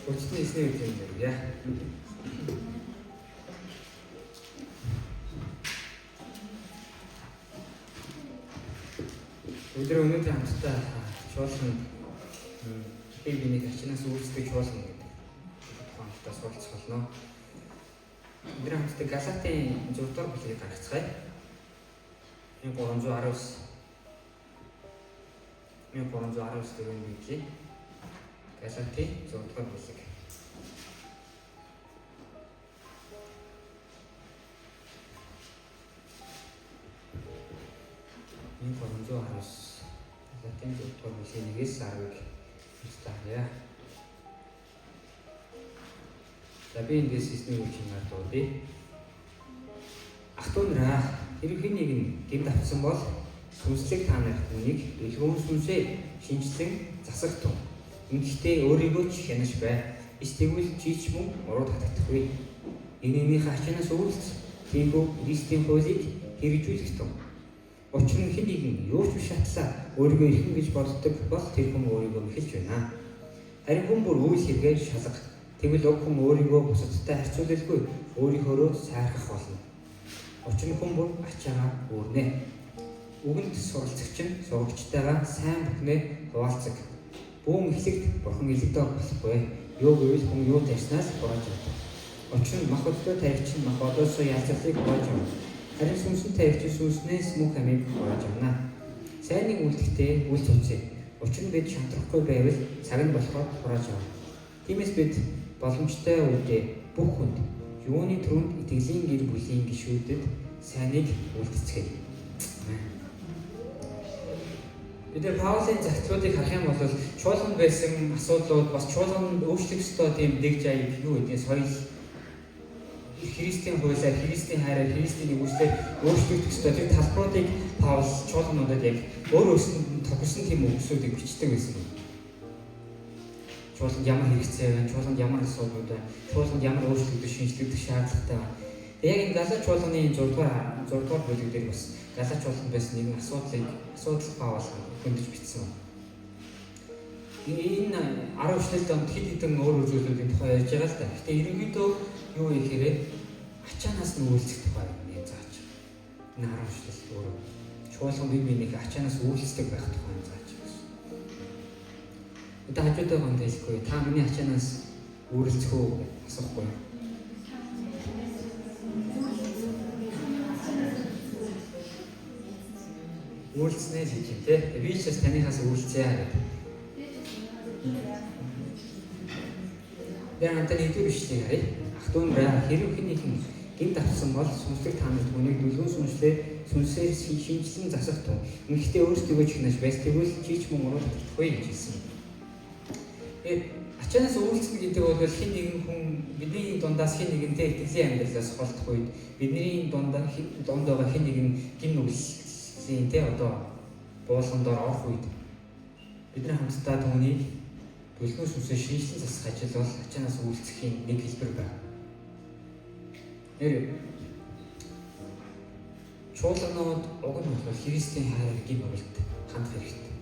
Өчтөний эсний үг юм яа. Өнөөдөр хамтдаа чуулганд биений ачнаас үүсдэг чуулган гэдэг тухайд суралцах болно. Өнөөдөр хамтдаа Галатын 6 дугаар бүлгийг гаргацгаая. 1319 дөрвөн бүлгийг Галатын 6 дугаар бүлэг. Энэ 1319 Галатын 6 дугаар бүлгийн 1-ээс 10-ыг хэлцгаая. За би эндээс хийсний үг чинь гардуудъя. Ах トゥ нараа хэрэг хэн нэг нь гэмт авсан бол сүнслэг та нарт үнийг илгүүн сүнсээр шинжлэн засах тун. Ингэхдээ өөрийгөө ч хянаж бай. Эсвэл чи ч мөн уруу татагдахгүй. Энэнийхээ ачаанаас өвөлц тиймгүй Христийн хуулийг хэрэгжүүлэх тун. Учир нь хэн нэгэн юу ч биш шатлаа өөрийгөө ирхэн гэж боддог бол тэр хүн өөрийгөө мэхэлж байна. Харин хүн бүр үйл хэрэгээр шалгах. Тэгвэл уг хүн өөрийгөө бусадтай харьцуулалгүй өөрийнхөө сайрхах болно. Учир нь хүн бүр ачаагаа өөрнэ. Үгэнд суралцагч нь сурагчтайгаа сайн бүхнээ хуваалцаг. Бүүн эхлэгт бурхан илэгдээ болохгүй. Юу гэвэл хүн юу тарьснаас бурааж авдаг. Учир нь мах өдөө тарьч нь мах одоосоо ялцлыг хурааж авна. Харин сүнсэн тарьч сүнснээс мөнх амийг хурааж авна. Сайныг үлдэхдээ үл цуцээ. Учир нь бид шантрахгүй байвал цаг нь болохоор хурааж авна. Тиймээс бид боломжтой үедээ бүх хүнд юуны түрүүнд итгэлийн гэр бүлийн гишүүдэд сайныг үлдэцгээе. Бид Паулийн загтлуудыг харах юм бол чуулганд байсан асуудлууд бас чуулганд өөрчлөх ёстой тийм дэг жай юу гэдгийг соёл Христийн хуулиар, Христийн хайраар, Христийн нэгүслээр өөрчлөгдөх ёстой тэр талбаруудыг Паул чуулгануудад яг өөрөөсөө тохирсон тийм үгсүүдийг бичдэг байсан. Чуулганд ямар хэрэгцээ байна, чуулганд ямар асуудлууд байна, чуулганд ямар өөрчлөгдөх, шинжлэгдэх шаардлагатай байна. Яг энэ Галат чуулганы 6 дугаар бүлэг дээр бас Галат чуулганд байсан нэгэн асуудал Паул хөндөж бичсэн. Энэ 10 донд хэд хэдэн өөр зүйлүүдийн тухай ярьж байгаа л да. Гэтэ ерөнхийдөө юу ихээр ачаанаас нь үйлчлэх тухай юм зааж. Энэ 10 өөрөө чуулган бие биенийг ачаанаас үйлчлдэг байх тухай зааж байна. Одоо хажуудаа гонд хэлэхгүй та миний ачаанаас үйлчлэх үү гэж асуухгүй. Үйлчлэнэ л гэж юм те. Би ч бас танихаас үйлчлэе гэдэг. Яг антай нэгдүгээр бичлэг харъя. Ах トゥ нараа хэрэг хэн нэгэн гэмт авсан бол сүнслэг та нарт үнийг дүлгэн сүнсээр шинжлэн засах тун. Ингэхдээ өөрсдөө ч хинаж байс тэгвэл чи ч мөн уруу татахгүй гэж хэлсэн. Ачаанаас үйлчлэх гэдэг бол хэн нэгэн хүн бидний дундаас хэн нэгэнтэй итгэлийн амьдралаас холдох үед бидний дунд байгаа хэн нэгэн гин нүглийн те одоо буулгандор орох үед бидний хамтдаа түүнийг дүлгэн сүнсээр шинжлэн засах ажил бол ачаанаас үйлчлэхийн нэг хэлбэр байна. Чуулганууд уг нь бол Христийн хайраар гин нүгэлд хандах хэрэгтэй.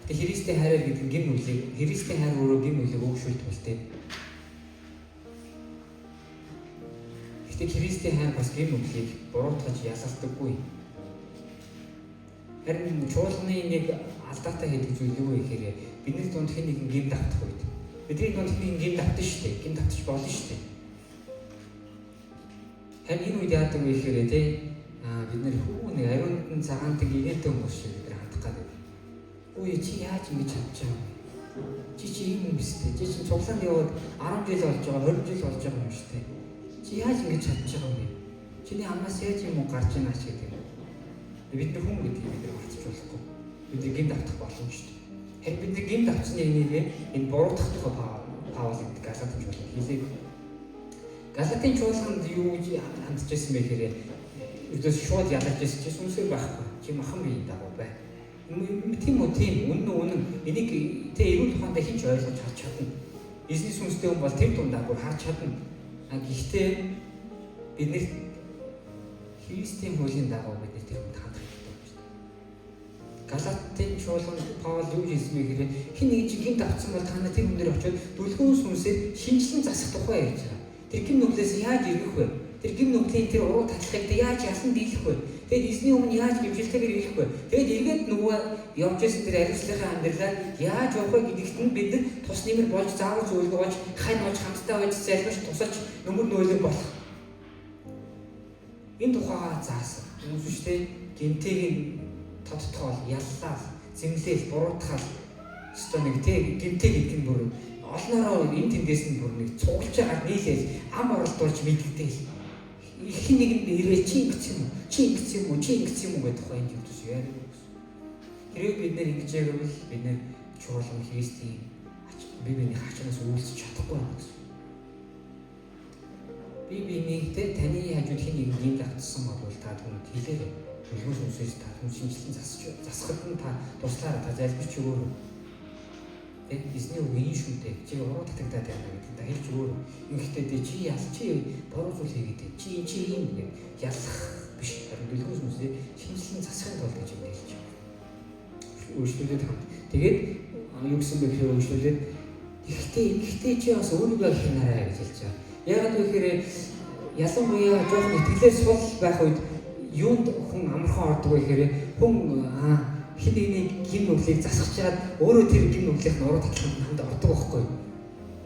Тэгээ Христийн хайраар гэдэг гин нүглийг Христийн хайр өөрөө гин нүглийг өгшүүлдэг бол тээ. Гэтэ Христийн хайр бас гин нүглийг буруутгаж ялалтдаггүй. Харин чуулганы нэг алдаатай хийдэг зүйл юу вэ гэхээр бидний дунд хэн нэгэн гэмт автах үед бидний дунд хэн нэгэн гэмт автаж штэ гэмт автаж болно штэ. Харин энэ үед яадаг вэ гэхээр те бид нэр хүү нэг ариун цагаантай гинэтэй хүмүүс шиг бид хандах гэдэг. Үй чи яаж ингэж чадчих юм бэ? Чи ийм юм бистэй. Чи цуглаанд яваад 10 жил болж байгаа, 20 жил болж байгаа юм штэ. Чи яаж ингэж чадчих юм бэ? Чиний амнаас яаж юм гарч ийна ч гэдэг. Бид нар хүн гэдгийг бид харьцаж болохгүй. Бид гэмт автах боломжтой. Харин бид гэмт авчны энийг энэ буруутгах тухай Паул гэдэг Галатын чуулганд хэлээд. Галатын чуулганд юу гэж хандж ирсэн бэ гэхээр өдөөс шууд ялаж ирсэн чи сүнсээр байхгүй. Чи махан бие дагуу бай. Тийм үнэн энийг тэ эрүүл ухаантай хинч ойлгож харж чадна. Эзний сүнстэй хүн бол тэр дундаа бүр харж чадна. Гэхдээ бид нэр Христийн хуулийн дагуу бид тэр хүнд хандах хэрэгтэй байна шүү дээ. Галатын чуулганд Паул юу хэлсэн бэ гэхээр хин нэг жинхэнэ давцсан бол та нар тэр хүн дээр очиод дүлгүүн сүнсээр шинжлэн засах тухай ярьж байгаа. Тэр гим нүглээс яаж ирэх вэ? Тэр гим нүглийн тэр уруу татлахыг яаж ялан дийлэх вэ? Тэгээд эзний өмнө яаж гимшилтэйгээр ирэх вэ? Тэгээд эргээд нөгөө явж исэн тэр ариуслахын амьдралаар яаж явах вэ гэдэгт нь бид нар тус нэмэр болж заавал зөвлөгөө болж хань болж хамтдаа байж залбирч тусалж нөмөр нөөлөг болох. Энэ тухайга заасан. Үнэштэй гимтэйг тодтоол, яллал, зэмлэл, буруутгал өстой нэг тэг гимтэй гэдэг нь бүр олноороо энэ тэндээс нь бүр нэг цуглаж байгаа нийлээл ам оролдуулж мэддэгтэй. Их нэг нь ирээ чи ингэсэн юм уу гэдэг тухай энэ зүйлс яриад байсан. Хэрэг бид нэр ингэж ярил бид нэр чуулган христийн бие биений хачнаас үйлсэж чадахгүй байна гэсэн. Бие биенийхтэй таны хажууд хин нэг юм давтсан бол та түнд хэлээрэй. Үлгэр сүнсээс та түн шинжлэн засахад нь та туслаараа та залбирч өгөөрэй. Эзний үгийн шүү дээ. Чи уруу татагдаад байна гэдэг та хэлж өгөөрэй. Ингэхдээ чи ял чи буруу зүйл хийгээд чи юм гэдэг ялах биш. Харин үлгэр сүнсээ шинжлэн засахын тулд гэж хэлж байна. Өөрчлөлт хамт. Тэгээд юу гэсэн бэ гэхээр өөрчлөлт ихтэй чи бас өөрийгөө хянаарай гэж хэлж байгаа. Яагаад вэ гэхээр ялангуяа жоохон итгэлээр сул байх үед юунд хүн амархан ордог вэ гэхээр хүн хин нэг гин нүглийг засах чаад өөрөө тэр гин нүглийнх нь уруу татлахад хамт ордог байхгүй.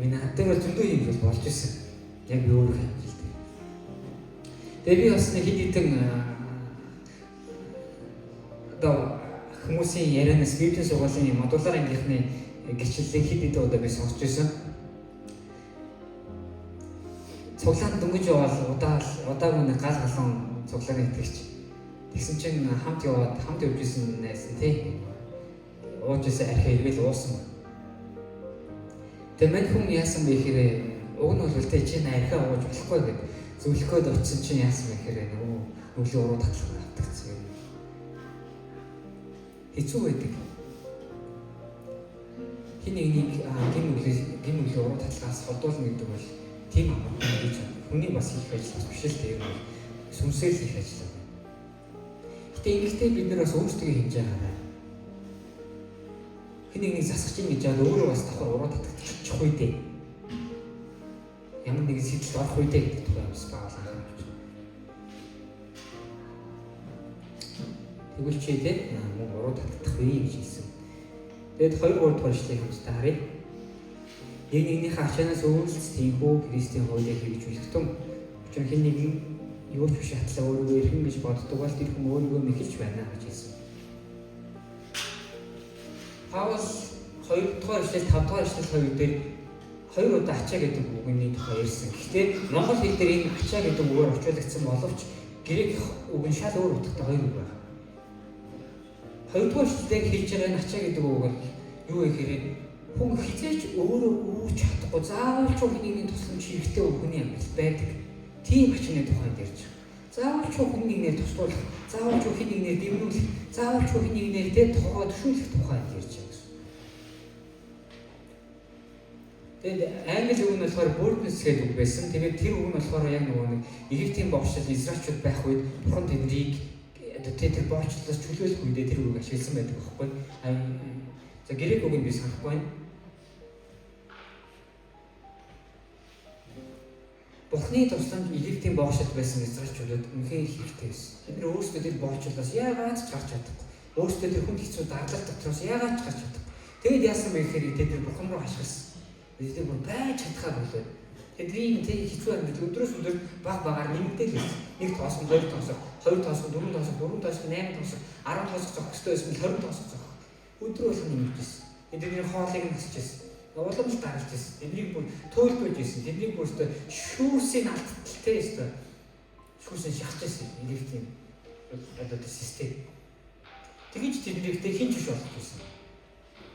Миний хатар бол зөндөө юм болж ирсэн. Яг би өөрөө хэлдэг. Тэгээ би бас нэг хэдийдэн хүмүүсийн ярианаас библийн сургуулийн модулаар ангийнхны гэрчлэлийг хэдийдэн удаа би сонсч байсан. Цуглаанд дөнгөж явал удаагүй нэг гал галан цуглааны итгэгч. Тэгсэн чинь хамт яваад хамт явж исэн найсан тий. Ууж исэн архи иргээл уусан. Тэгээ мань хүн яасан бэ гэхээр уг нь бол тэ чи архи ууж болохгүй гэд зөвлөхөд очисон чинь яасан бэ гэхээр нөгөө нүглийн уруу татлах автагдсан юм. Хэцүү байдаг. Хин нэг гин нүглийн уруу татлахаас холдуулна гэдэг бол тийм амархан гэж хүний бас хийх ажил биш л дээ. Сүнсээр хийх ажил. Тэгэхдээ бид нар бас өөрсдөө хийж байгаа. Хин нэг засах чинь гэж яад өөрөө бас давхар уруу татчих үедээ. Ямар нэг сэтэл орох үедээ гэдэг тухай бас баалаа хааж. Тэгвэл чи дээ мөн уруу татчих үе гэж хэлсэн. Тэгэд 2-3 дугаар ишлэгийг хамтдаа харъя. Нэгнийхээ ачаанаас өөрчлөлт тиймхүү Христийн хуулийг хийж үлдсэн. Учир хин нэг юу ч биш хатлаа өөрийгөө эрхэм гэж боддог бол тэр хүн өөрийгөө мэхэлж байна гэж хэлсэн. Паул 2 дугаар ишлэл 5 дугаар ишлэл хоёр дээр 2 удаа ачаа гэдэг үгний тухай ярьсан. Гэхдээ монгол хэл дээр энэ ачаа гэдэг үгээр орчуулагдсан боловч грек үг нь шал өөр утгатай хоёр үг байна. 2 дугаар ишлэлээр хэлж байгаа энэ ачаа гэдэг үг нь юу вэ гэхээр хүн хизээч өөрөө үүж чадахгүй заавал ч хүний тусламж хэрэгтэй хүний амьдрал байдаг. Тийм ачааны тухайд ярьж байгаа. Заавал ч хүний нэр туслуулах, заавал ч хүний нэр дэмнүүлэх, заавал ч хүний нэртэй тогоо төшөөлөх тухайд ярьж байгаа гэсэн. Тэгээд англи үг нь болохоор boldness гэдэг үг байсан. Тэгээд тэр үг нь болохоор яг нөгөө нэг Египтийн богшил Израильчууд байх үед Бурхан тэднийг тэр богчлоос чөлөөлөх үедээ тэр үгийг ашигласан байдаг байхгүй. За грек үгийг би санахгүй байна. Бурхны тусламж Египтийн богшилд байсан Израильчуудад үнэхээр хэрэгтэй байсан. Тэд нар өөрсдөө тэр богчлоос яагаад ч гарч чадахгүй. Өөрсдөө тэр хүнд хэцүү дардал дотроос яагаад ч гарч чадахгүй. Тэгэд яасан бэ гэхээр тэд нар Бурхан руу хашгирсан. Тэд бүр байж чадхаа болоод тэдний тэг хэцүү амьдрал өдрөөс өдөр багаар нэмэгдэл байсан. Нэг тоосгон 2 тоосгон, 2 тоосгон, 4 тоосгон, 4 тоосгон, 8 тоосгон, 10 тоосгон зогсох хэрэгтэй байсан бол 20 тоосгон зогсох. Өдрөө болгон нэмэгдэжсэн. Тэдний хоолыг нь хасчихсан. Уламж дарж ирсэн. Тэднийг бүр төөлгөж ирсэн. Тэднийг бүр өстө шүүсийн алдталтай өстө шүүсийн шахаж ирсэн. Египтийн одоо систем. Тэгэж тэднийг хинж биш болгож ирсэн.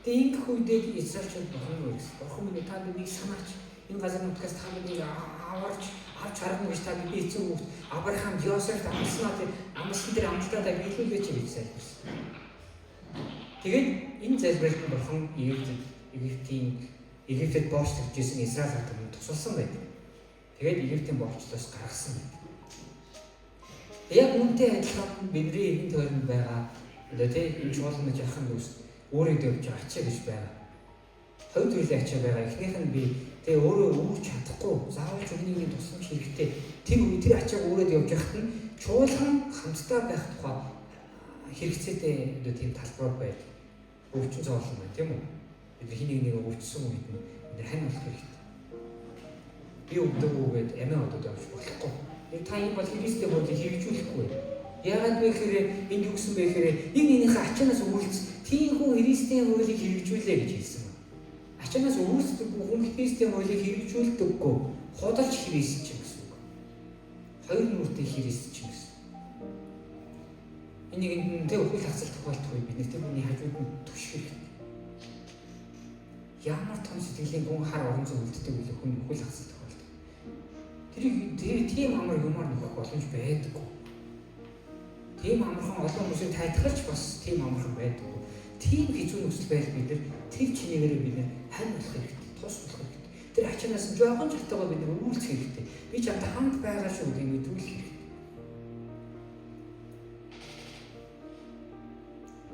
Тэгээ ингэх үедээ Израильчууд Бурхан руу ирсэн. Бурхан минь та биднийг санаач. Энэ газар нутгаас та биднийг авч харна гэж та бидний эцэг хүүхд Авраам, Йосеф амлснаа тэр амлсан дээр амлалтаа биелүүлээч гэж залбирсан. Тэгээд энэ залбиралд Бурхан Египтэд боочлогдож исэн Израиль хотод тусалсан байдаг. Тэгээд Египтийн боочлоос гаргасан байдаг. Яг үүнтэй адилхан бидний эвэн тойронд байгаа одоо тийм энэ чуулганы жаахан дүүс өөрөө дэвж байгаа ачаа гэж байгаа. Хоёр төрлийн ачаа байгаа. Эхнийх нь би тэгээ өөрөө өвч чадахгүй заавал өмнөний тусламж хэрэгтэй. Тэр ачааг өөрөө дэвж явахт нь чуулган хамтдаа байх тухай хэрэгцээтэй одоо тийм талбар байдаг. Өвчин зовлон байна тийм үү? Бид хэнийг нэг өвчсөн үед нь бид хань болох хэрэгтэй. Би өвдөгөөгээд амиа одод явж болохгүй. Та энэ бол Христтэй бодлыг хэрэгжүүлэхгүй. Яагаад вэ гэхээр энд юу гэсэн бэ гэхээр нэг нэгнийхээ ачаанаас өвөлц тийм хүн Христийн хуулийг хэрэгжүүлээ гэж хэлсэн байна. Ачаанаас өвөлцдөг хүн Христийн хуулийг хэрэгжүүлдэггүй худалч Христ ч гэсэн үг. Хоёр нүртэй Христ ч гэсэн. Энийг тэ үхэл хасалт тохиолдох үед бид тэр хүний хажууд нь түших хэрэгтэй. Ямар том сэтгэлийн гүн хар орон зай үлддэг үл хүн үхэл хасалт тохиолддог. Тэр тийм амар юмар нөхөх боломж байдаггүй. Тийм амархан олон хүмүүсийг тайтгалж бас тийм амархан байдаггүй. Тийм хэцүү нөхцөл байдал бид нар тэр чинээгээр бид хань болох хэрэгтэй, тус болох хэрэгтэй. Тэр ачаанаас нь жоохон жалтайгаа бид нар өвүүлцэх хэрэгтэй. Би чамтай хамт байгаа шүү гэдгийг мэдүүлэх хэрэгтэй.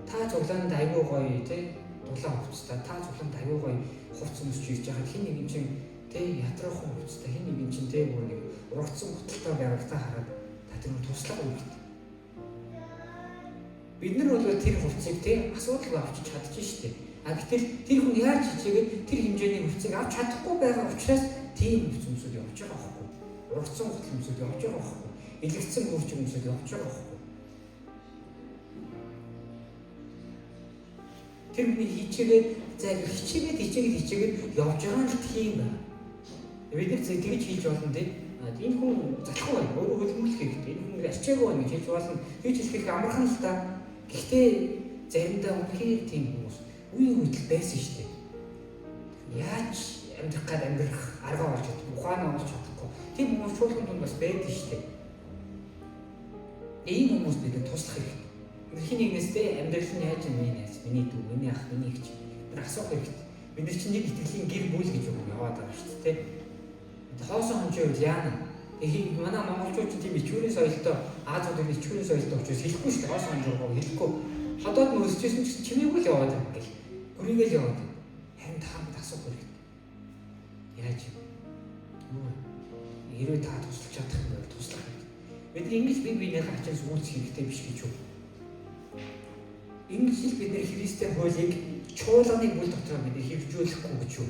Та цуглаанд аюу гоё тий дулаан хувцастай та цуглаанд аюу гоё хувцас өмсч ирж байгаа хин нэг юм чин тий ятрахын хувцастай хин нэг юм чин тий бүр нэг ургацсан готалтай байгальтаа хараад та тэр туслах үүрэгтэй. Бид нар бол тэр хувцсыг тий асуудал авчиж чадчих штеп. А гэтэл тэр хүн яаж чичээгээд тэр хэмжээний хувцсыг авч чадахгүй байгаа учраас тийм хувцас өмсөд явж байгаа байхгүй. Ургацсан готал өмсөд явж байгаа байхгүй. Илэгцсэн хөвч өмсөд явж байгаа байхгүй. Тэр хүний хичээгээд хичээгээд явж байгаа нь тийм байна. Бид нар тэгж хийж болно тийм. Энэ хүн залхуу байна. Өөрөө хөлбөмбөлөх хэрэгтэй. Энэ хүн арчаагүй байна гэж хэлж болно. Хийж хэлэх амархан л та. Гэхдээ заримдаа үнхээр тийм хүмүүс үеийн хөдөл байсан шүү дээ. Яаж амьдрах арга олж чадахгүй, ухаанаа олж чадахгүй. Тийм хүмүүс чуулган донд бас байдаг шүү дээ. Ийм хүмүүс бид туслах хэрэгтэй. Хин нэгнээсээ амьдрал нь яаж юм бэ? Миний дүү, миний ах, миний эгч. Тэр асуух хэрэгтэй. Бид нар чинь нэг итгэлийн гэр бүл гэж юм яваад байгаа шүү дээ. Хоосон хонжоо яана. Тэгэхээр манай монголчууд чинь тийм ичүүрийн соёлтой Азиудын ичүүрийн соёлтой учраас хэлэхгүй шүү дээ. Хоосон хонжоо хэлэхгүй. Ходоод мөсчсэн чинь чимээгүй л яваад байгаа гэл. Гүрийгээл яваад. Харин таамд асуух хэрэгтэй. Яаж юм? Хэрвээ та туслах чадах юм бол туслах хэрэгтэй. Бид ингэж биенийхээ ачаас үүсэх хэрэгтэй биш гэж юу? Ингэж л бид нэр Христийн хуулийг чуулганы бүл дотор бид хэрэгжүүлэхгүй гэж юу?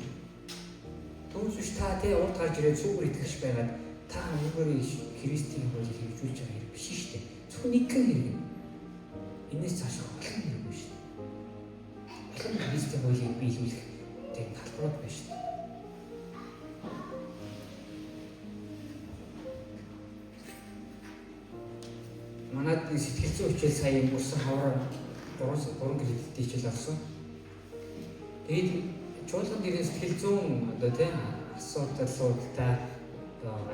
Түүнээс биш та тэ урд гарч ирээд сүүгээр итгэж байгаад та өөрөөр Христийн хуулийг хэрэгжүүлж байгаа хэрэг биш шүү дээ. Зөвхөн нэг хэрэг. Энээс цааш олон хэрэггүй шүү дээ. Олон Христийн хуулийг биелүүлэх тийм талбарууд байна шүү дээ. Манайд сэтгэл зүйн хичээл сая өнгөрсөн хавар 3 кредиттэй хичээл авсан. Тэгээд чуулган дээрээ сэтгэл зүйн одоо тийм асуудалтай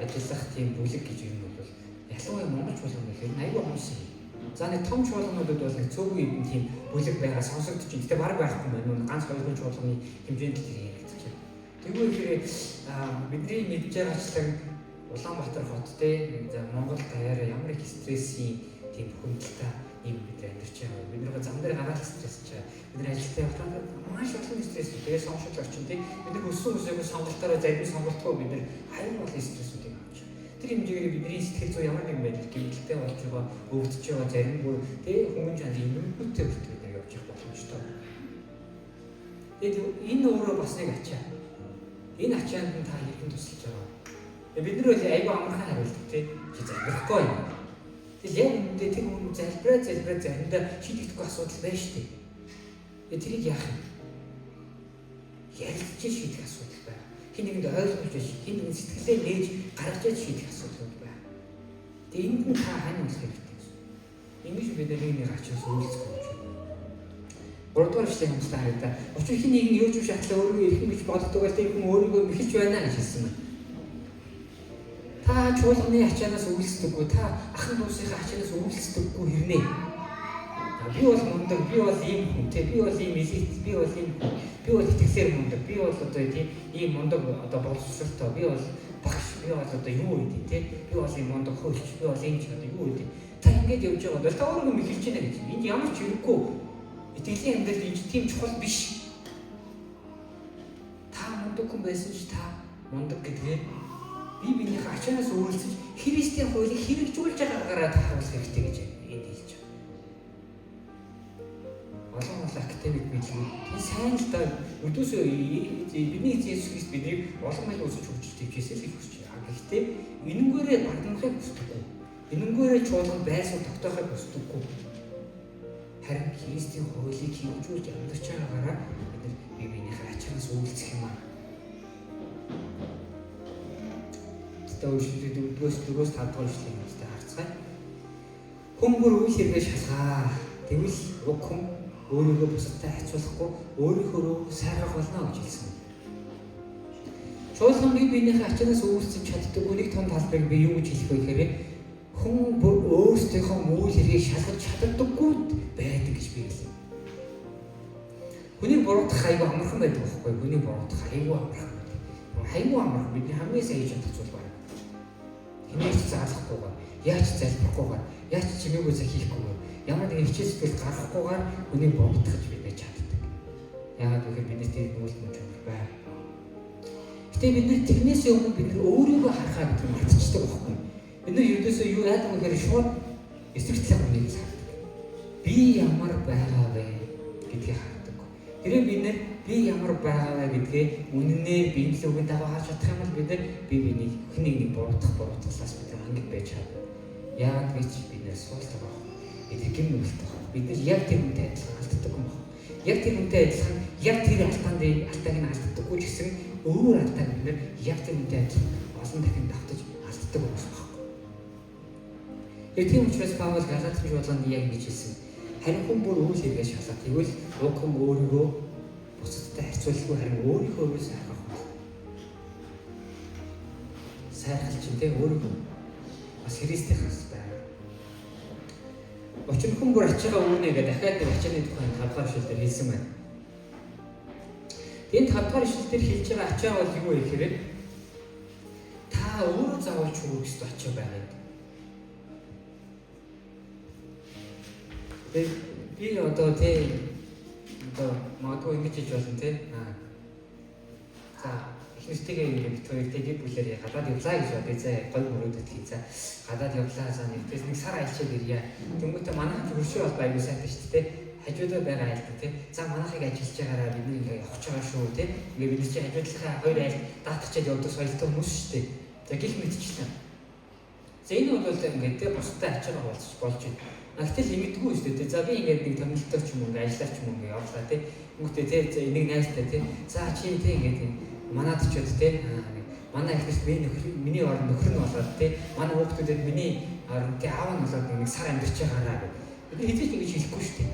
ажиллах тийм бүлэг гэж юм бол ялангуяа Монгол чуулган гэхээр аюул хүмүүс. За нэг том чуулгануудад бол нэг цөөхөн тийм бүлэг байгаа сонсогдож байна. Гэтэ баг байхгүй байна. Ганц хоёрын чуулганы хэмжээнд л хэрэгжиж байна. Тэгвэл ихээр бидний мэдж байгаачлан Улаанбаатар хот тийм Монгол даяараа ямар их стрессийн тийм хүндлэлтэй юм бид амьдарч байгаа. Бид нэг зам дээр гараад стрессж байгаа. Бид нар ажилтаа явахад маш олон стресс. Тэгээд сонголт орчин тийм бид нар өссөн үсээгүй сонголтоор зарим сонголтгүй бид нар аюул олон стрессүүдийг авч. Тэр хэмжээгээр бидний сэтгэл зүй ямар нэгэн байдал гэмтэлтэй болж байгаа, өвдөж байгаа зарим бүр тийм хүмүүн чанд юмнуудтай бид нар явж явах боломжтой. Тэгээд энэ өөрөө бас нэг ачаа. Энэ ачаанд нь та хэрхэн тусалж байгаа. Бид нар бол аюул амархан хариулт тийм зарахгүй юм. Тэгэл яг үүндээ тэр хүн залбираа заримдаа шийдэгдэхгүй асуудал байна шүү дээ. Тэрийг яах вэ? Ярилцж шийдэх асуудал байна. Хин нэгэнд ойлгуулж хин нэгэн сэтгэлээ нээж гаргаж шийдэх асуудал байна. Тэгээ энд нь та хань болох хэрэгтэй гэсэн. Ингэж бид нэг ачаас үйлцэх гэж байна. 3-р эшлэлийн хамтдаа харагдаа. Учир хин нэг нь юу ч шатлаа өөрөө ирэх гэж боддог бол тэр хүн өөрийгөө мэхэлж байна гэж хэлсэн байна. Та чуулганы ачаанаас үйлсдэггүй, та ахын дүүсийнхээ ачаанаас үйлсдэггүй хэрнээ. Би бол мундаг, би бол ийм хүн, би бол ийм элит, би бол ийм хүн, би бол итгэлээр мундаг, би бол одоо тийм ийм мундаг одоо боловсролтой, би бол багш, би бол одоо юу гэдэг тийм, би бол ийм мундаг хөлч, би бол ийм ч одоо юу гэдэг. та ингэж явж байгаа бол та өөрөө мэхэлж байна гэж. Энд ямар ч хэрэггүй итгэлийн амьдрал энэ тийм чухал биш. Та мундаг хүн байсан ч та мундаг гэдгээ бие биенийхээ ачаанаас өөрлөсөж Христийн хуулийг хэрэгжүүлж байгаагаараа та харуулах хэрэгтэй гэж энд хэлж байгаа. Олон академик биелэг энэ сайн л да өдөөсөө бидний Иесус Христ биднийг олон маяг өсөж хөгжиж дэвжээсэй л хүсэж байгаа. Гэхдээ энэнгээрээ багдмахыг хүсдэггүй. Энэнгээрээ чуулган байсаар тогтоохыг хүсдэггүй. Харин Христийн хуулийг хэрэгжүүлж амьдарч байгаагаараа бид бие биенийхээ ачаанаас өөрлөсөх юм аа. Өөрчлөлт 4-5 дахь эшлэгийг нэстэ харцгаая. Хүн бүр үйл хэрэгээ шалгаа. Тэгвэл уг хүн өөрийгөө бусадтай харьцуулахгүй өөрийнхөө сайрах болно гэж хэлсэн. Чуулган бие биенийхээ ачаанаас өөрчлөж чаддаг үнийг том талбарыг би юу гэж хэлэх вэ гэхээр хүн бүр өөрсдийнхөө үйл хэрэгийг шалгаж чаддаггүй байдаг гэж би хэлсэн. Хүний буруудах аюу амархан байдаг байхгүй юу? Хүний буруудах аюу амархан байдаг. Аюу амархан бидний хамгийн сайн хийж чадах зүйл байна. Хинээс заалахгүйгээр, яаж залбирахгүйгээр, яаж чимээгүй захихгүйгээр, ямар нэгэн хичээл сэтгэл гаргахгүйгээр хүний буруудах гэж бид нэ чаддаг. Яагаад гэвэл бидний тэр нүүлт нь чухал байна. Гэтэ бид нар тэрнээс өмнө бид нар өөрийгөө харахаа гэдэг нь мартчихдаг байхгүй юу? Бид нар ердөөсөө юу яадаг вэ гэхээр шууд эсрэг талын хүнийг хардаг. Би ямар байгаа вэ гэдгийг хардаг. Тэрээ бид нар би ямар байгаа вэ гэдгээ үнэнээр биелүүгийн дагуу харж чадах юм бол бид нар бие биенийг хэн нэгний буруутгалаас бид нар хангид байж чадна. Яагаад гэж бид нар суултаа баг. Бид гин нүгэлтэй баг. Бид нар яг тэр үнтэй адилхан алддаг юм баг. Яг тэр үнтэй адилхан яг тэр алтааг нь алддаггүй ч гэсэн өөр алтааг бид нар яг тэр үнтэй адилхан олон дахин давтаж алддаг юм баг. Тийм учраас Паул Галатын жуулаанд яг ингэж хэлсэн. Харин хүн бүр үйл хэрэгээ шалгах. Тэгвэл уг хүн өөрийгөө бусадтай харьцуулахгүй харин өөрийнхөө сайрах байна. Сайрхал чинь тэ өөрийгөө бас Христийнхээс байна. Учир нь хүн бүр ачаагаа үүнэ гэдэг дахиад нэг ачааны тухай 5 дахь ишлэлээр хэлсэн байна. Энэ 5 дахь ишлэлээр хэлж байгаа ачаа бол юу вэ гэхээр та өөрөө заавалч үүрэх ёстой ачаа байгаа гэдэг. Би одоо магадгүй ингэж хийж болно те. За ихнэртэйгээ ингээд битүүртэй бүлээр гадаад явлаа гэж бодъё заа. Гой мөрөөдөд хийцээ. Гадаад явлаа заа нэгтээс нэг сар айлчаад ирье. Тэнгүүтээ манайх хөршөө бол аягүй сайтай шүү дээ. Хажуудаа байгаа айлт те. За манайхыг ажиллаж байгаараа бид нэг ингээд явах байгаа шүү те. Ингээд бид чинь хажуудлахаа хоёр айл даатгачаад явдаг соёлтой хүмүүс шүү дээ. За гих мэдчихлээ. За энэ бол ингээд те бусдад ачаагаа болж байна. Гэтэл имэдгүй шүү дээ. За би ингээд нэг томилттой ч юм уу ингээд ажиллаж ч юм уу ингээд явлаа тий. Үгтэй тий нэг найзтай тий. За чи тий ингээд манад ч үд тий. Манай ихнээс миний орон нөхөр нь болоод тий. Манай хүүхдүүдэд миний орон тий аав нь болоод нэг сар амьдарч байгаараа гэдэг. Бид хэзээ ч ингэж хэлэхгүй шүү дээ.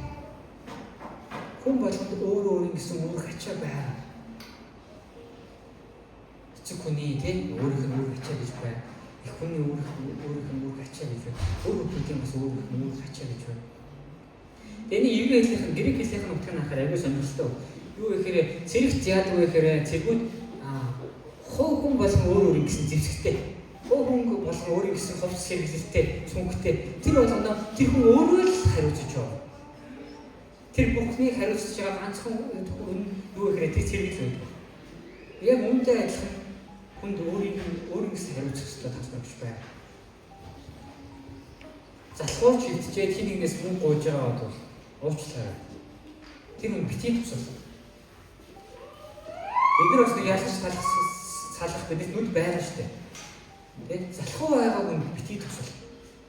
Хүн болгонд өөр гэсэн үүрэг ачаа байна. Эцэг хүний тий өөрийнх нь үүрэг ачаа гэж байна. Их хүний үүрэг ачаа гэж байна. Өөр хүмүүсийн бас үүрэг ачаа гэж байна. Тэний еврей хэлнийх нь грек хэлнийх нь утга нь анхаар аягүй сонирхолтой. Юу гэхээр цэрэгт яадаг вэ гэхээр цэргүүд хуу хүн болон өөр гэсэн зэвсэгтэй. Хуу хүн болон өөр гэсэн хувцас хэрэглэлтэй, сүнхтэй. Тэр болгоно тэр хүн өөрөө л хариуцж байгаа. Тэр бүхнийг хариуцж байгаа ганцхан юу гэхээр тэр цэрэг л байдаг. Яг үүнтэй адилхан хүнд өөрийнхөө хариуцах хэрэгтэй тасмагч байна. Залхуурч хөвтчээд хин нэгнээс мөнгө гуйж байгаа бол уучлаарай. Тэр хүн битгий тусал. Бид нар бас нэг ялгаж салах бидээс нүд байгаа шүү дээ. Тэгээд залхуу байгаа хүн битгий тусал.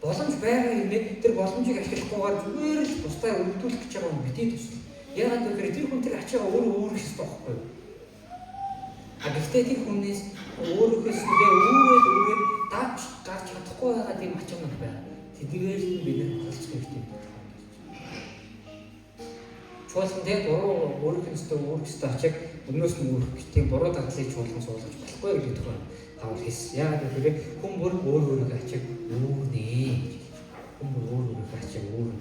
Боломж байгаа юм ээ. Тэр боломжийг ашиглахгүйгээр зүгээр л бусдаа өргөдүүлэх гэж байгаа хүн битгий тусал. Яагаад гэвэл тэр хүн тэр ачаагаа өөрөө өөрөх ёстой байхгүй юу? Гэхдээ тэр хүнээс өөрөөс өөрөө давж гарч чадахгүй байгаа тийм ачаанууд байна. Тэдгээр нь бид нар болцох хэрэгтэй. Чуулган дээр өөрөөсөө ачааг өмнөөс нь өөрөх тийм буруу дадлыг чуулган суулгаж болохгүй гэдэг тухай тавар хэлсэн. Яагаад гэвэл хүн бүр өөрийнхөө ачааг өөрнэ гэж. Хүн бүр өөрийнхөө ачааг өөрнө.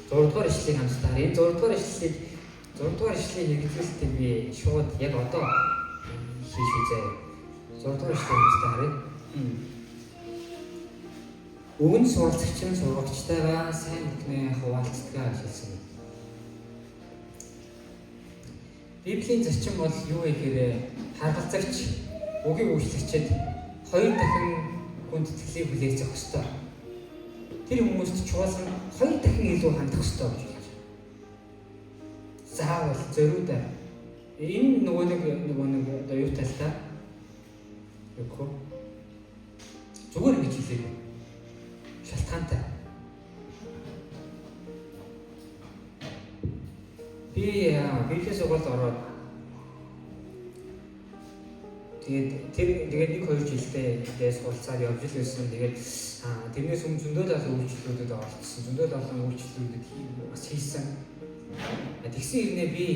6 дугаар ишлэгийг хамсдаа. Энэ 6 дугаар ишлэгийг хэрэгжүүлэлтээ би шууд яг одоо хийх үзье. 6 дугаар ишлэгийг хамсдаа харъя. Өгөн суралцагч нь сургагчтайгаа сайн бүхнээ хуваалцдаг хэлсэн. Библийн зарчим бол юу вэ гэхээр харгалзагч үгийг үйлчлэгчэд 2 дахин хүнд итгэлийг хүлээх ёстой. Тэр хүмүүст чуулган 2 дахин илүү хандах ёстой гэж хэлж байна. Заавал зориудаа энэ нөгөө нэг юу талаа өгөх зүгээр гэж хэлээ. Шалтгаантай. Библиэс сургалт ороод тэгээд 1-2 жилдээ суралцаад явж ирсэн. Тэгээд тэрнээс өмнө зөндөө олон үйлчлүүлүүдэд оролцсон. Зөндөө олон үйлчлүүлүүдэд бас хийсэн. Тэгсэн хэрнээ би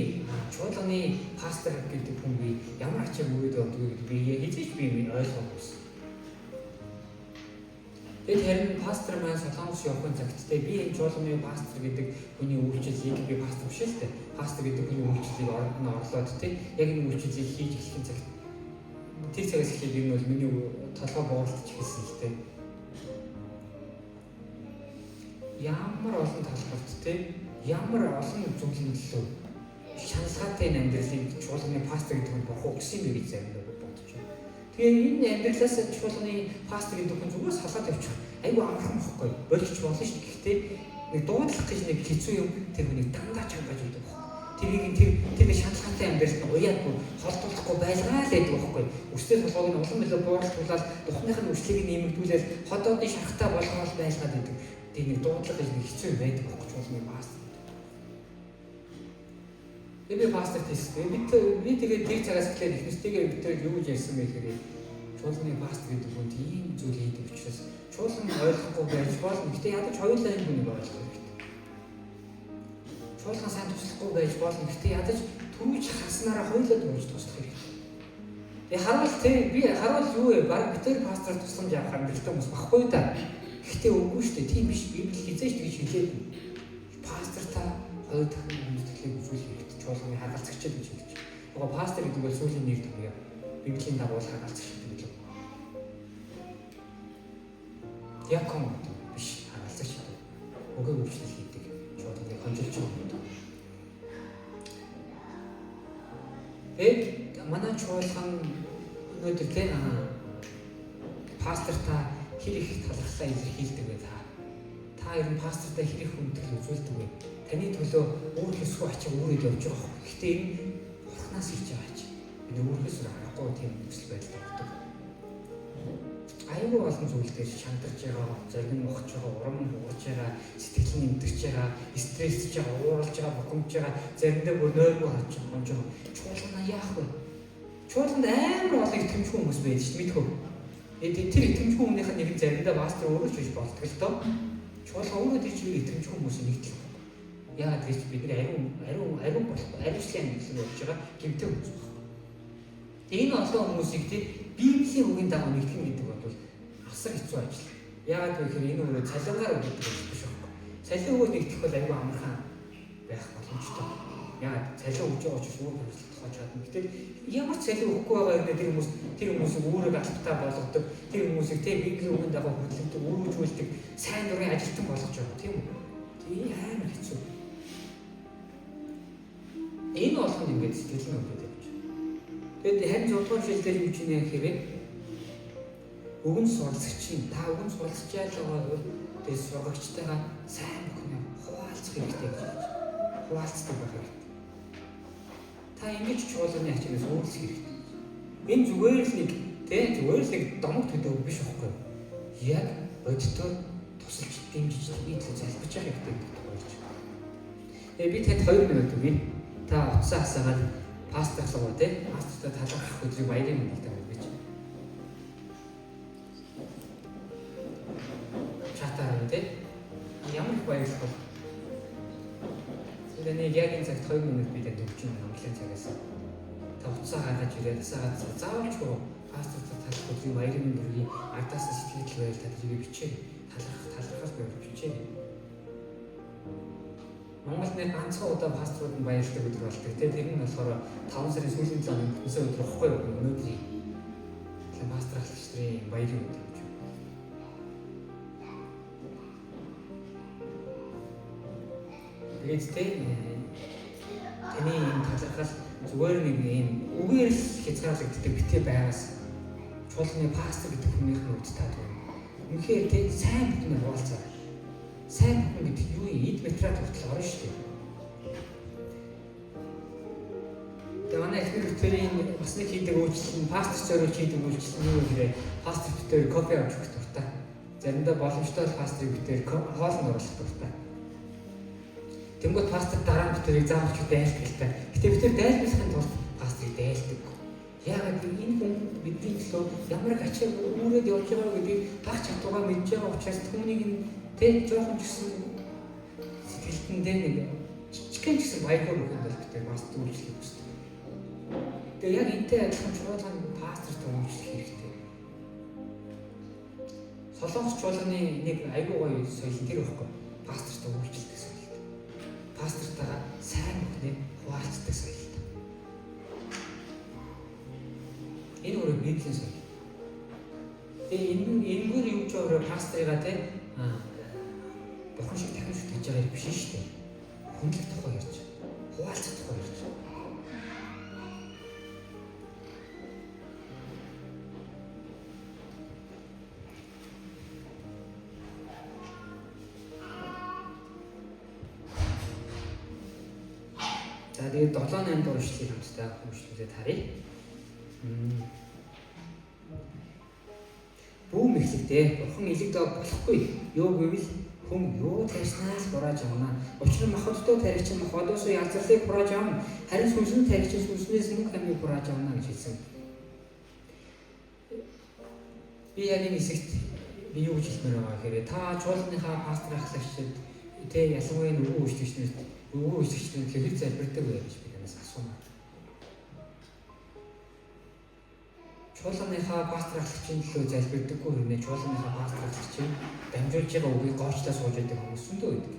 чуулганы пастор гэдэг хүн би ямар ачааг өгөөд явдгийг би хизээч ойлгоогүй. Тэгээд харин пастор маань Солонгос явахын цагтдээ би энэ чуулганы пастор гэдэг хүний үйлчлэлийг би пастор биш л дээ. Пастор гэдэг хүний үйлчлэлийг орлоод тий яг энэ үйлчлэлийг хийж эхлэхийн цагт тэр цагаас эхлээд энэ бол миний толгой боолтож эхэлсэн л дээ. Ямар олон талбарт тий ямар олон зүйлийн төлөө шаналгаатай амьдралыг чуулганы пастор гэдэг хүн болох гэсэн юм гэж заримдаа бодож байна. Тэгээ энэ амьдралаас чуулганы пастор гэдэг хүн зүгээр салгаад явчих. Айгу амархан бохгүй. Болчих болно шүү дээ. Гэхдээ нэг дуудлах гэж нэг хэцүү юм тэр хүнийг дандаа чангаж өгдөг. Тэр шаналгаатай амьдралд уяадгүй холдуулахгүй байлгаа л гэдэг байхгүй. Өстэй толгойг нь улам илүү буурлуулаад духных нь үрслийг нэмэгдүүлээд ходоодын шархтаа болгоод байлгаад байдаг. Тэр нэг дуудлах гэж нэг хэцүү юм байдаг байхгүй чуулганы пастор. Би пастор хийсэн. Би тэгээд тэр цагаас эхлээд ихнэртэйгээ бид юу гэж ярьсан бэ гэхээр чуулганы пастор гэдэг хүн ийм зүйл хийдэг учраас чуулган ойлгохгүй байж болно. Гэтэ ядаж хоёулаа энэ хүнийг ойлгох хэрэгтэй. Чуулган сайн туслахгүй байж болно. Гэтэ ядаж түрүүж хаснараа хоёулаа түрүүж туслах хэрэгтэй. Тэгээ харуул юу вэ? Бараг битэр пастор тусламж авах амжилттай хүмүүс баггүй да. Гэтэ үгүй шүү дээ. Тийм биш. Библи хизээч тэгж хэлээд пастор та хоёр дахин хүндэтгэлийг үзүүлэх хэрэгтэй. Чуулганы харгалзагчд гэж хэлж. Нөгөө пастор гэдэг бол сүүлийн нэр төв юм. Библийн дагуу харгалзагч гэдэг юм. Диакон гэдэг биш харгалзагч гэдэг. Өгөө үйлчлэл хийдэг. Чуулганы хонжилч юм. Манай чуулган өнөөдөр тийм пастор та хэр их талархлаа илэрхийлдэг вэ та? Та ер нь пастортай хэр их хүндэтгэл үзүүлдэг вэ? Таны төлөө өөрийнхөө сүх ачааг өөрөд явж байгаа юм. Гэхдээ энэ бурхнаас ирж байгаа ачаа. Энэ өөрөөс харахгүй тийм төсөл байдал тогтдог. Аюул олон зүйл дээр шантарч байгаа, зарим нь ухаж байгаа, урам хугарч байгаа, сэтгэл нь нэмдэж байгаа, стрессж байгаа, ууралж байгаа, бухимж байгаа, заримдаа бүр нойргүй хаач байгаа. Чуулгана яах вэ? Чуулганд амар олон итгэмжгүй хүмүүс байдаг шүү дээ, мэдхүү. Тэр итгэмжгүй хүмүүсийн нэг заримдаа пастор өөрөө ч биш болдог л доо. Чуулган өөрөө тэр чигээр итгэмжгүй хүмүүсийн нэгдэл. Яагаад гэж бид нар ариун болохгүй, ариуслын амьдлал болж байгаа гэмтэй хүмүүс байна. Энэ олон хүмүүсийг Библийн үгийн дагуу нэгтгэх гэдэг бол асар хэцүү ажил. Яагаад гэвэл энэ өөрөө цалингаар өгдөг биш байхгүй. Цалин өгөөд нэгтгэх бол аюу амархан байх боломжтой. Яагаад цалин өгж байгаа ч өөр хэрэгсэл тохиож чадна. Гэтэл ямар цалин өгөхгүй байгаа юм тэр хүмүүсийг өөрөө албатай болгодог, тэр хүмүүсийг Библийн үгийн дагуу хөдөлгдөг, өргөжүүлдэг, сайн дурын ажилтан болгож байгаа тийм үү? Тийм амар хэцүү. Энэ болгоно ингээд сэтгэл нь өвдөд явж. Тэгэд харин 6 дугаар жилдээ юу чинь яхав вэ? Өгөн суралцагчийн та өгөн суралцж байгаа бол тэр сургагчтайгаа сайн бүхнээ хуваалцах хэрэгтэй гэж байна. Хуваалцдаг байх хэрэгтэй. Та ингэж чуулганы ачаас өөрчлөх хэрэгтэй. Энэ зүгээр л нэг домог төдөө биш байхгүй. Яг бодитоор тусалж дэмжиж би тэр залбирч явах хэрэгтэй гэдэг байна. Би танд 2 минут өгье. Та уцаа хасаагаад пасторлогоо пастортай талархах өдрийг баярын мэндийг тавьж. Чатаар ямар их баярлах вэ? Тэгээд яг энэ цагт 2 минут бид өгч юм амглан цагаас та уцаа гаргаж ирээд асаагаад заавалч пастортай талархах өдрийг баярын мэндийг ардаас сэтгэл байр татварыг бичээ. Талархах бичээ. Монголд нэг ганцхан удаа пасторууд нь баярлдаг өдөр болдог. Тэр нь болохоор 5 сарын сүүлийн цагт өсөө өдөр واخгүй юу? Өнөөдрийн. Тэгэхээр пастор ахлагчдын баярын өдөр гэж. Тэгээд таны энэ талархал зүгээр нэг юм үгээр л хязгаарлагддаг битээ байгаас чуулганы пастор гэдэг хүнийх нь үд таад байна. Үнэхээр тэг сайн бүхэн хуваалцаа. Сайн бүхэн гэдэг юу юм? Эд материал хүртэл орно шүү дээ. Тэгээ манай эхнэр бүтээрийн бас нэг хийдэг үйлчлэл нь пастор зориулж хийдэг үйлчлэл нь юу вэ? Пастор бүтээр кофе авч өгөх дуртай. Заримдаа боломжтой пастрыг бүтээр хоолнд оруулах дуртай. Тэнгүүд пастор дараа нь бүтээрийг заавалч дайлах хэрэгтэй. Гэтэ бүтээр дайлуулахын тулд пастрыг дайлдаг. Яагаад энэ хүн бидний төлөө ямар их ачааг өөрөд явж байгаа гэдгийг баг чадвараа мэдж байгаа учраас түүнийг нь жоохон ч гэсэн сэтгэлдэндээ нэг жижигхэн ч гэсэн баяр өгөх бол бүтээр бас үйлчлэх хүсдэг. Тэгээ яг энтэй адилхан чуулган пасторт үйлчлэх хэрэгтэй. Солонгос чуулганы нэг айгүй гоё соёл тэр байхгүй. Пасторт үйлчлэх соёл. Пастортаа сайн бүхнээ хуваалцдаг соёл. Энэ өөрөө библийн соёл. Тэгээ энэгээр юу ч өөрөө пастрыгаа бурхан шиг дахин шүтгэж байгаа юм биш шүү дээ. Хүндлэх тухай ярьж, хуваалцах тухай ярьж. За тэгээд 7-8 дугаар ишлэгийг хамтдаа уншуулээд харъя. Бүүм эхлэхдээ бурхан илэг доо болохгүй юу гэвэл хүн юу тарьснаас бурааж авна. Учир нь махбодтой тарьч нь махбодоос ялзарлыг бурааж авна. Харин сүнсэн тарьч нь сүнснээс мөнх амийг бурааж авна гэж хэлсэн. Би яг энэ хэсэгт би юу гэж хэлмээр байгаа гэхээр та чуулганыхаа пастор ахлагчид ялангуяа нөгөө үйлчлэгчнүүд хэрэг залбирдаг вэ гэж би танаас асуумаар. Чуулганыхаа пастор ахлагчийн төлөө залбирдаггүй хэрнээ чуулганыхаа пастор ахлагчийн дамжуулж байгаа үгийг гоочлаа сууж байдаг хүмүүс зөндөө байдаг.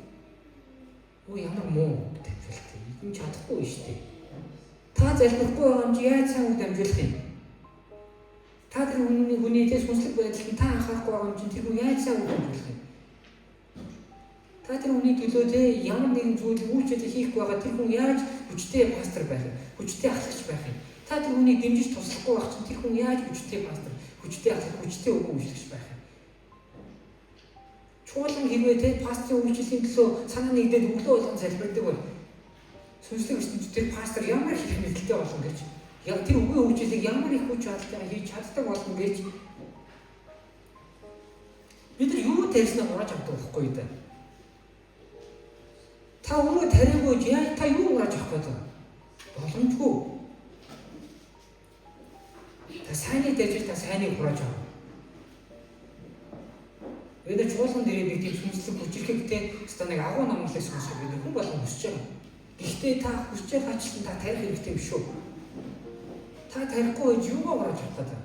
Өө ямар муу дамжуулт юм чадахгүй шүү дээ. Та залбихгүй байгаа юм чи яаж сайн үг дамжуулах юм? Та тэр хүнийтэй сүнслэг байдлыг та анхаарахгүй байгаа юм чи тэр хүн яаж сайн үг дамжуулах юм? Та тэр хүний төлөө ямар нэгэн зүйл үйлчлэл хийх байгаа тэр хүн яаж хүчтэй пастор байх вэ? Хүчтэй ахлагч байх юм? Та тэр хүнийг дэмжиж туслахгүй байх чинь тэр хүн яаж хүчтэй пастор, хүчтэй ахлагч, хүчтэй үг үйлчлэгч байх юм? Чуулган хэрвээ пасторын үйлчлэлийн төлөө санаа нэгдээд өглөө болгон залбирдаг бол сүнслэг ертөнцид тэр пастор ямар их мэдлэлтэй болно гэж яг тэр үгийн үйлчлэлийг ямар их хүч чадлаар хийж чаддаг болно гэж бид нар юу тарьснаа хурааж авдаг байхгүй юу? Та өөрөө тариагүй яаж та юу хурааж авах вэ? Боломжгүй. Та сайныг дэж та сайныг хурааж авах. Бид чуулган дээр нэг тийм сүнслэг хүчирхэгтэй станыг агуу номлолыг сонсох бид хүн болгон хүсэж байгаа. Гэхдээ та хүсэж байгаачлан та тарих хэрэгтэй биш үү? Та тарихгүй гэж юугаа хурааж авах гэдэг.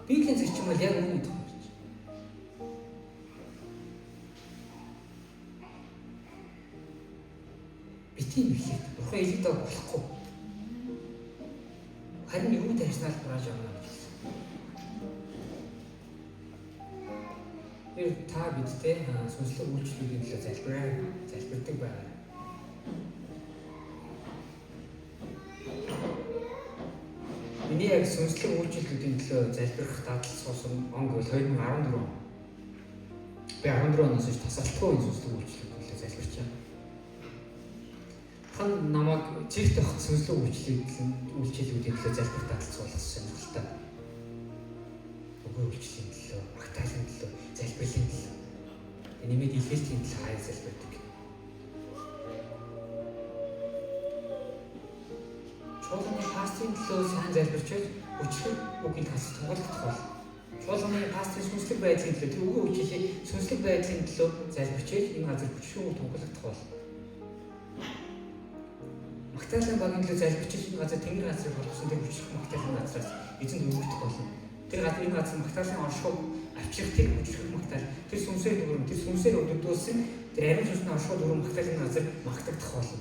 Библийн зарчим бол яг үүний тухай. Тийм их бурхан илэг доо болохгүй. Харин юу тарьснаар хурааж авна гэж хэлсэн. Тэр та бидтэй сүнслэг үйлчлэлийн төлөө залбирдаг байгаа. Миний яг сүнслэг үйлчлэлийн төлөө залбирах дадал суусан он бол 2014 он. Би 14 оноос хойш тасалтгүй энэ сүнслэг үйлчлэлийн төлөө залбирч байна. Намайг цэгт авах сүнслэг үйлчлэлүүдийн төлөө залбирт таталцуулах сонирхолтой. Өгөө үйлчлэлийн төлөө, магтаалын төлөө, залбирлын төлөө. Нэмээд илгээлийн төлөө хайр залбирдаг. Чуулганы пастрын төлөө сайн залбирчвал өчигдөр үгийг хасах тунгалах бол чуулганы пастрын сүнслэг байдлын төлөө тэр өгөө үйлчлэлийн сүнслэг байдлын төлөө залбирчвал энэ газар хүчрүү тунгалах бол магтаалын багийн төлөө залбирч энэ газар тэнгэр газрыг болгосон тэр хүчрэх магтаалын газраас эзэнд өргөх болно. Тэр газар энэ газар магтаалын оршихуйг авчрах тэр хүчрэх магтаал тэр сүнсээр дүрм тэр сүнсээр өдөрдүүлсэн тэр ариун сүнсний оршихуй дүрм магтаалын газар магтагдах болно.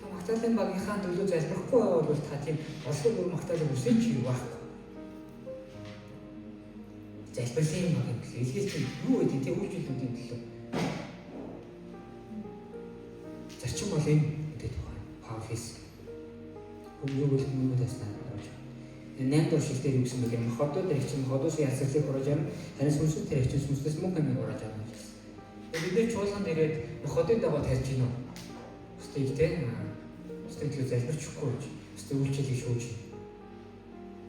Та магтаалын багийнхаа төлөө залбирахгүй бол та тийм оршихуй дүрм магтаалыг үсэж юу байхгүй. Залбирлын багийн төлөө илгээсэн юу гэдэг тийм үйлчлэлүүдийн төлөө бол энэ гэдэг тухай Паул хэлсэн. Юу гэж хүмүүдээс тааж. 8 дугаар шилдээр юу гэсэн бэ гэхээр хотод ирэх хотоос ясарлыг хурааж авна. Харин сүнслэг тэр их сүнслээс мөнгө амиг хурааж авна гэсэн. Бид нэр чуулганд ирээд хотын дагуу тарьж гинэ. Өстэй тэ. Өстэй л залбирчихгүй гэж. Өстэй үйлчлэл хийж шүүж.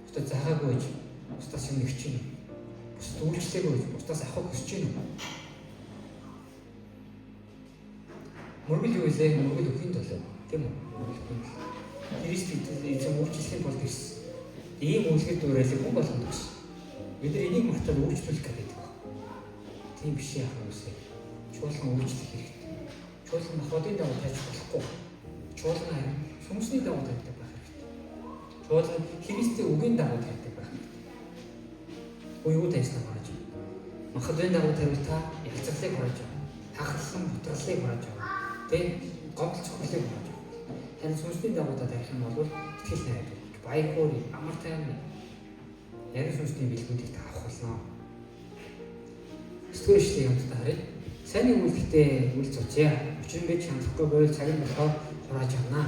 Өстэй заагаагүй гэж. Устаас юм нэгч чинь. Өстэй үйлчлээгүй гэж. Устаас авах хүсэж чинь. Мөргөл юу вэ? Мөргөл өхийн төлөө. Тийм үү? Христ эзэн үйлчлэхийн тулд ирсэн. Ийм үйлчлэл дуурайлыг хүн болгоно гэсэн. Бид нар энийг мартаад үйлчлүүлэх гэдэг байна. Тийм биш яах вэ? Чуулган үйлчлэх хэрэгтэй. Чуулган хотын дагуу тааж болохгүй. Чуулган сүнсний дагуу тавьдаг байх хэрэгтэй. Чуулган Христийн үгийн дагуу тавьдаг байх хэрэгтэй. Юу тайснаа гарч. Махадын дагуу тавьж та ялцралыг гаргаж авна. Хахалсан бутралыг гаргаж авна. Тэ гомдол цохилыг гаргаж авна. Харин сүнсний дагуу тавих юм бол итгэл найраад баяр амар тайван яриг сүнсний бэлгүүдийг та авах болно. Стөрөшлийн юмд харъя. Сайн үйлдэлтэй үйл цуцъя. Учир нь бид шаналхгүй байвал цаг нь болохоор хурааж авна.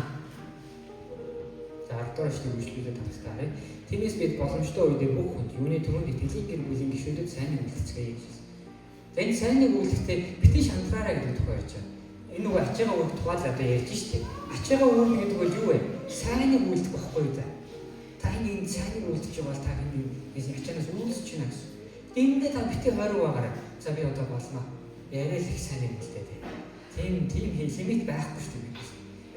За 10 дугаар эшлэгийг үйлдэлтэй тавьсан харъя. Тиймээс бид боломжтой үедээ бүх хүнд юуны төрөнд итгэлийн гэр бүлийн гишүүдэд сайн үйлдэлцгээе гэж. За энэ сайн үйлдэлтэй битгий шаналраараа гэдэг тухай ярьж байна. Энэ үг ачаага үйл тухай л одоо ярьж штеп. Ачаага үйл гэдэг бол юу вэ? Сайн үйлдэх байхгүй да. Та энэ сайн үйлдэж байгаа бол та энэ ачаанаас үйлсэж байна гэсэн. Эндээ та битгий хойроо байгаарай. За би одоо болно. Яриа л их сайн үйлдэлтэй дээ. Тийм лимит байхгүй шүү дээ.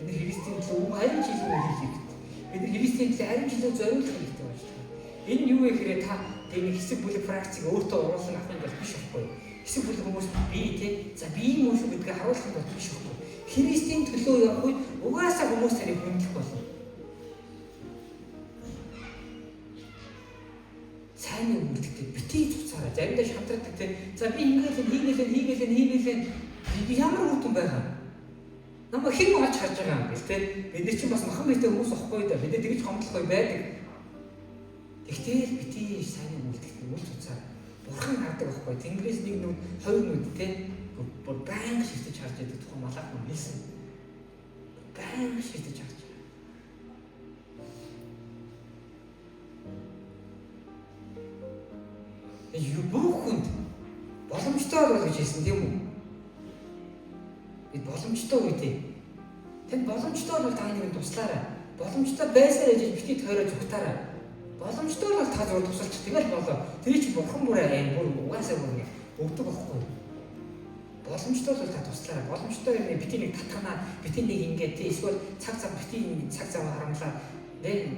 Бид нар Христийн төлөө харин жилийн үйл хийх. Бид нар Христийн төлөө харин жилийн зориулах хэрэгтэй байна шүү дээ. Энэ юу вэ гэхээр та тийм хэсэг бүлэг практик өөртөө оруулсан авах юм бол биш байхгүй. Хэсэг бүлэг хүмүүс бие тий. За биеийн хүмүүс гэдгээ харуулах юм бол биш байхгүй. Христийн төлөө явах үед угаасаа хүмүүс таныг хүндлэх болно. Сайн үйлдэлтэй битгий цуцаараа заримдаа шантардаг тий. За би хийгээл ямар хүтэн байгаа. Намайг хэн олж харж байгаа юм гээл тий. Бид нар чинь бас махан биетэй хүмүүс ахгүй да. Бид нар тэгж гомдлохгүй байдаг. Тэгтэл битгий сайн үйлдэлтэй үйл цуцаараа бурхан хардаг байхгүй. Тэнгэрээс нэг нүд, хоёр нүд тий. Бүр баян шигтэж харж байдаг тухай малах юм хэлсэн. Баян шигтэж харж. Юу бүхэнд боломжтой бол гэж хэлсэн тийм үү? Бид боломжтой үедээ. Тэнд боломжтой бол та нэг туслаарай. Боломжтой байсаар ээж битгий тойроо зүгтаарай. Боломжтой бол та зөв тусалчих тэгэл болоо. Тэр чинь бурхан бүрээ айн бүр угаасаа бүр өгдөг байхгүй. Боломжтой бол та туслаарай. Боломжтой юм битгий нэг татганаа, битгий нэг ингээд тий эсвэл цаг битгий цаг харамлаа. Нэг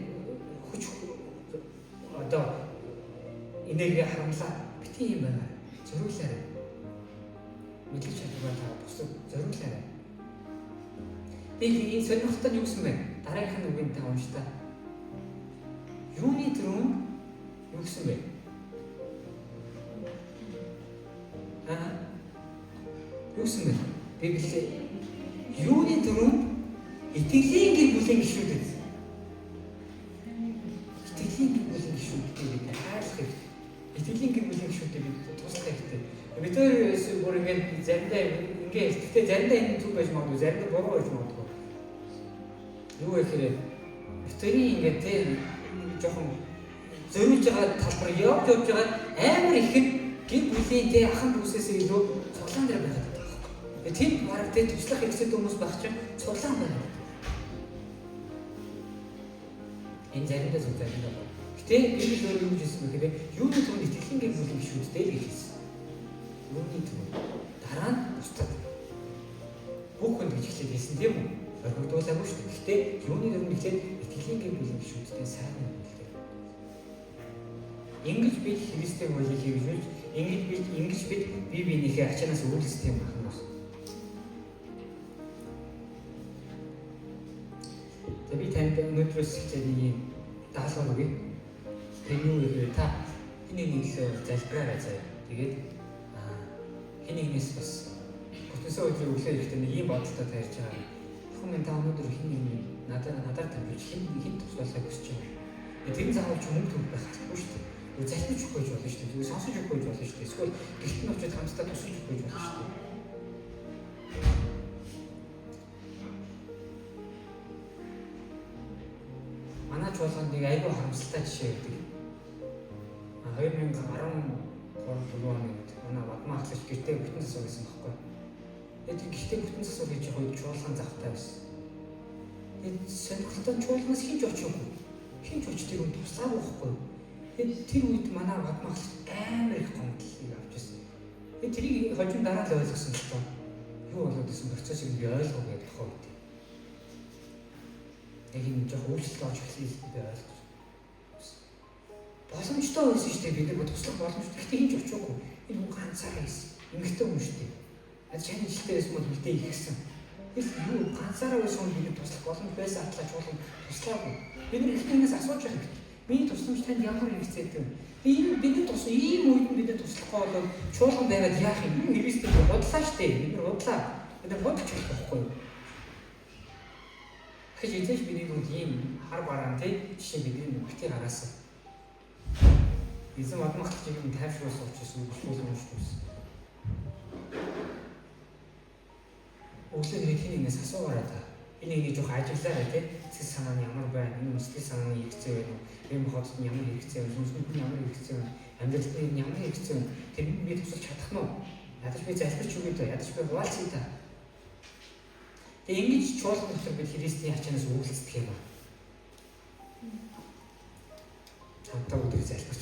хүч одоо энерги харамлаа. Битгий юм байна. Зориулаарай. Мэдлэг чадвараа та бусад зориулаарай. Би энэ сонирхолтой юу гэсэн бэ? Дараагийнх нь үгийг та уншдаа. Юуны төрөнд юу гэсэн бэ? Юу гэсэн бэ? Библиэд юуны төрөнд итгэлийн гэр бүлийн гишүүдэд. Итгэлийн гэр бүлийн гишүүдэд хаалх хэрэгтэй. Итгэлийн гэр бүлийн гишүүдэд туслах хэрэгтэй. Бид бүр ингээд заримдаа ингээд гэхдээ заримдаа энэ зүг байж магадгүй, заримдаа буруу байж магадгүй. Юу гэхээр битэрийн ингээд тийм жоохон зориулж байгаа талбар явж байгаа амар ихэд гэр бүлийн тий ахын дүүсээс илүү цуглаан дээр байгаад байгаа байхгүй. Тэнд бараг тий туслах хэрэгцээ хүмүүс байх чинь цуглаан байна. Энэ заримдаа зүг заримдаа. Гэтэ би өөр юм хэлсэн мэхээр юуны түрүүнд итгэлийн гэр бүлийн гишүүдтэй л хэлсэн. Юуны түрүүнд дараа нь бусдад бүх хүнд гэж хэлсэн тийм үү? Орхигдуулаагүй шүү дээ. Гэтэ юуны түрүүнд ихлээр итгэлийн гэр бүлийн гишүүдтэй сайн юм хэлдэг. Ингэж бид Христийн хуулийг хэрэгжүүлж, ингэж бид бие биенийхээ ачаанаас үйлчлэх юм байна. За би танд өнөөдрөөс хэлээд даалгавар өгье. Тэр юу гэхээр та хэнийг нийлээ залбираарай заяа. Тэгээд хэнийгнээс бас бүтэнсээ өдрийг өглөө ирэхдээ нэг ийм бодолтой тарьж байгаа. Хүмүүс та өнөөдөр хэнийг надаар тамирч хэн туслахыг хүсэж байна. Тэр заавал мөнгө төгөх байх хэрэггүй шүү дээ. Залбирч өгөх болно шүү дээ. Тэгвэл сонсож өгөх болно шүү дээ. Эсвэл гэлтэн очиж хамтдаа тусалж өгөх болно шүү дээ. чуулганд нэг айгүй харамсалтай жишээ байдаг. 2013 онд манай Бадмаа ахлагч гэртээ бүтэн засвар гэсэн байхгүй. Тэгээд гэртээ бүтэн засвар хийж явах үед чуулган завтай байсан. Тэгээд сонирхолтой чуулганаас хинч очоогүй. Хинч очдгийг нь туслаагүй байхгүй. Тэгээд тэр үед манай Бадмаа ахлагч амар их гомдлыг авч ирсэн. Тэгээд тэрийг хожим дараа л ойлгосон л тоо. Юу болоод исэн процессыг би ойлгоогүй гэдэг тохиол үед. Яг юм жоох өөрчлөлт орж эхэлсэн би ойлгож. Боломжтой байсан шүү дээ, бид нар туслах боломжтой. Гэхдээ хинч очоогүй. Энэ хүн ганцаараа байсан. Эмэгтэй хүн шүү дээ. Чаны жилтэй байсан бол мэдээ ихсэн. Ის юу ганцаараа байсан хүн бид туслах боломж байсан атлаа чуулган туслаагүй. Бид нар ихнээс асууж байгаа юм. Миний тусламж танд ямар хэрэгцээтэй вэ? Бидний тус ийм үед бид туслахгүй бол чуулган байгаад яах юм? Христэд бодлаа шүү дээ. Бид нар бодлаа. Бид нар бодож болохгүй. Хэж эзэж бидний дүнд ийм хар бараан тий жишээ бидний битгий хараасан. Эзэн Бадмаахлагчийг нь тайвшруулсан учраас үгшүүлсэн юм шүү дээ. Өглөө нэг нэгнээс асуугаарай та. Энэ нэг жоох ажиглаарай тий. Сэтгэл санаа нь ямар байна? Энэ сэтгэл санааны хэрэгцээ байна уу? Энэ хотод нь ямар хэрэгцээ байна? Сүнсэнд нь ямар хэрэгцээ байна? Амьдралд нь ямар хэрэгцээ байна? Тэр би тусалж чадах нь уу? Ядаж би залбирч өгье дөө. Ядаж би хуваалцъя та. Тэгээ ингэж чуулган дотор бид Христийн ачаанаас үйлчлэх юм аа. Хамтаа өдөр залбирч